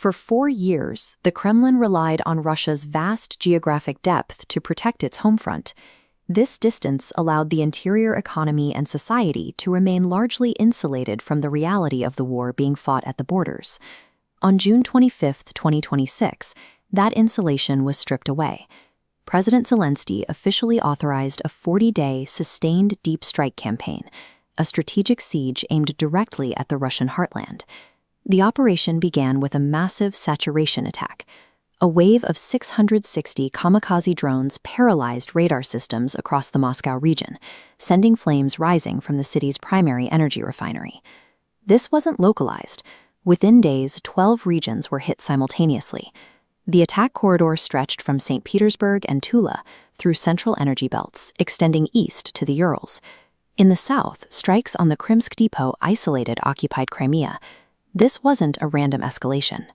For 4 years, the Kremlin relied on Russia's vast geographic depth to protect its home front. This distance allowed the interior economy and society to remain largely insulated from the reality of the war being fought at the borders. On June 25, 2026, that insulation was stripped away. President Zelenskyy officially authorized a 40-day sustained deep strike campaign, a strategic siege aimed directly at the Russian heartland. The operation began with a massive saturation attack. A wave of 660 kamikaze drones paralyzed radar systems across the Moscow region, sending flames rising from the city's primary energy refinery. This wasn't localized. Within days, 12 regions were hit simultaneously. The attack corridor stretched from St. Petersburg and Tula through central energy belts, extending east to the Urals. In the south, strikes on the Krimsk depot isolated occupied Crimea. This wasn't a random escalation.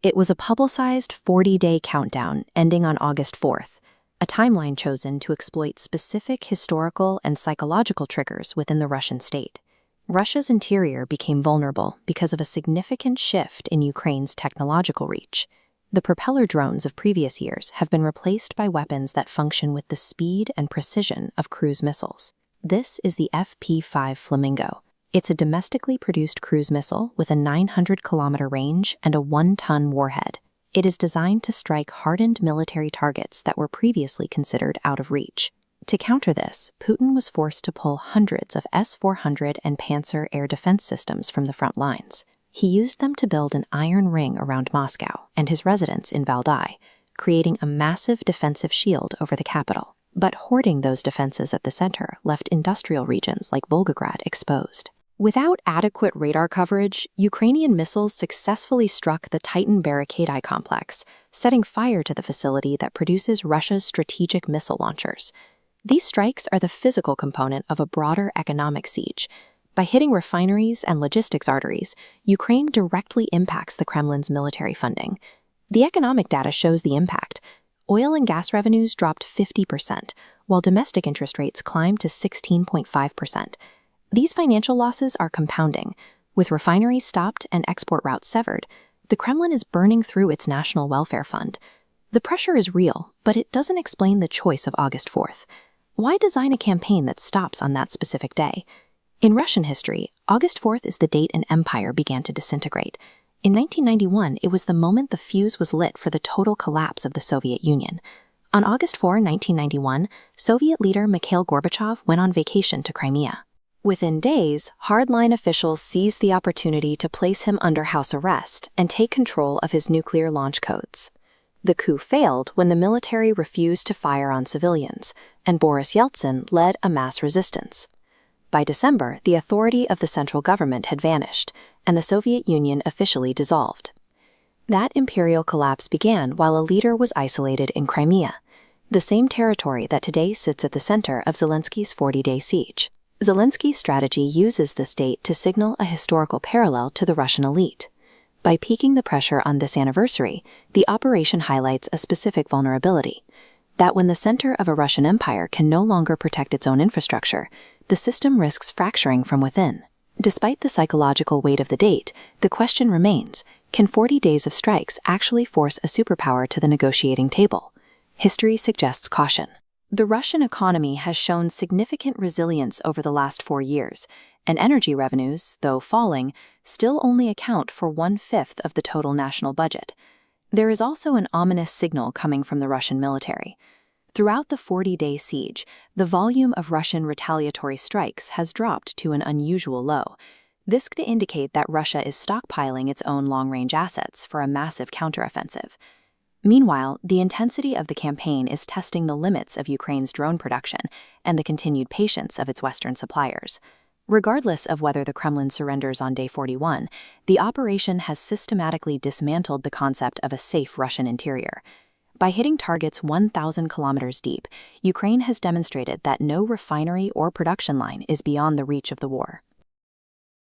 It was a publicized 40-day countdown ending on August 4th, a timeline chosen to exploit specific historical and psychological triggers within the Russian state. Russia's interior became vulnerable because of a significant shift in Ukraine's technological reach. The propeller drones of previous years have been replaced by weapons that function with the speed and precision of cruise missiles. This is the FP-5 Flamingo. It's a domestically produced cruise missile with a 900-kilometer range and a 1-ton warhead. It is designed to strike hardened military targets that were previously considered out of reach. To counter this, Putin was forced to pull hundreds of S-400 and Panzer air defense systems from the front lines. He used them to build an iron ring around Moscow and his residence in Valdai, creating a massive defensive shield over the capital. But hoarding those defenses at the center left industrial regions like Volgograd exposed. Without adequate radar coverage, Ukrainian missiles successfully struck the Titan barricade complex, setting fire to the facility that produces Russia's strategic missile launchers. These strikes are the physical component of a broader economic siege. By hitting refineries and logistics arteries, Ukraine directly impacts the Kremlin's military funding. The economic data shows the impact. Oil and gas revenues dropped 50%, while domestic interest rates climbed to 16.5%. These financial losses are compounding. With refineries stopped and export routes severed, the Kremlin is burning through its national welfare fund. The pressure is real, but it doesn't explain the choice of August 4th. Why design a campaign that stops on that specific day? In Russian history, August 4th is the date an empire began to disintegrate. In 1991, it was the moment the fuse was lit for the total collapse of the Soviet Union. On August 4, 1991, Soviet leader Mikhail Gorbachev went on vacation to Crimea. Within days, hardline officials seized the opportunity to place him under house arrest and take control of his nuclear launch codes. The coup failed when the military refused to fire on civilians, and Boris Yeltsin led a mass resistance. By December, the authority of the central government had vanished, and the Soviet Union officially dissolved. That imperial collapse began while a leader was isolated in Crimea, the same territory that today sits at the center of Zelenskyy's 40-day siege. Zelenskyy's strategy uses this date to signal a historical parallel to the Russian elite. By piquing the pressure on this anniversary, the operation highlights a specific vulnerability, that when the center of a Russian empire can no longer protect its own infrastructure, the system risks fracturing from within. Despite the psychological weight of the date, the question remains, can 40 days of strikes actually force a superpower to the negotiating table? History suggests caution. The Russian economy has shown significant resilience over the last 4 years, and energy revenues, though falling, still only account for 1/5 of the total national budget. There is also an ominous signal coming from the Russian military. Throughout the 40-day siege, the volume of Russian retaliatory strikes has dropped to an unusual low. This could indicate that Russia is stockpiling its own long-range assets for a massive counteroffensive. Meanwhile, the intensity of the campaign is testing the limits of Ukraine's drone production and the continued patience of its Western suppliers. Regardless of whether the Kremlin surrenders on day 41, the operation has systematically dismantled the concept of a safe Russian interior. By hitting targets 1,000 kilometers deep, Ukraine has demonstrated that no refinery or production line is beyond the reach of the war.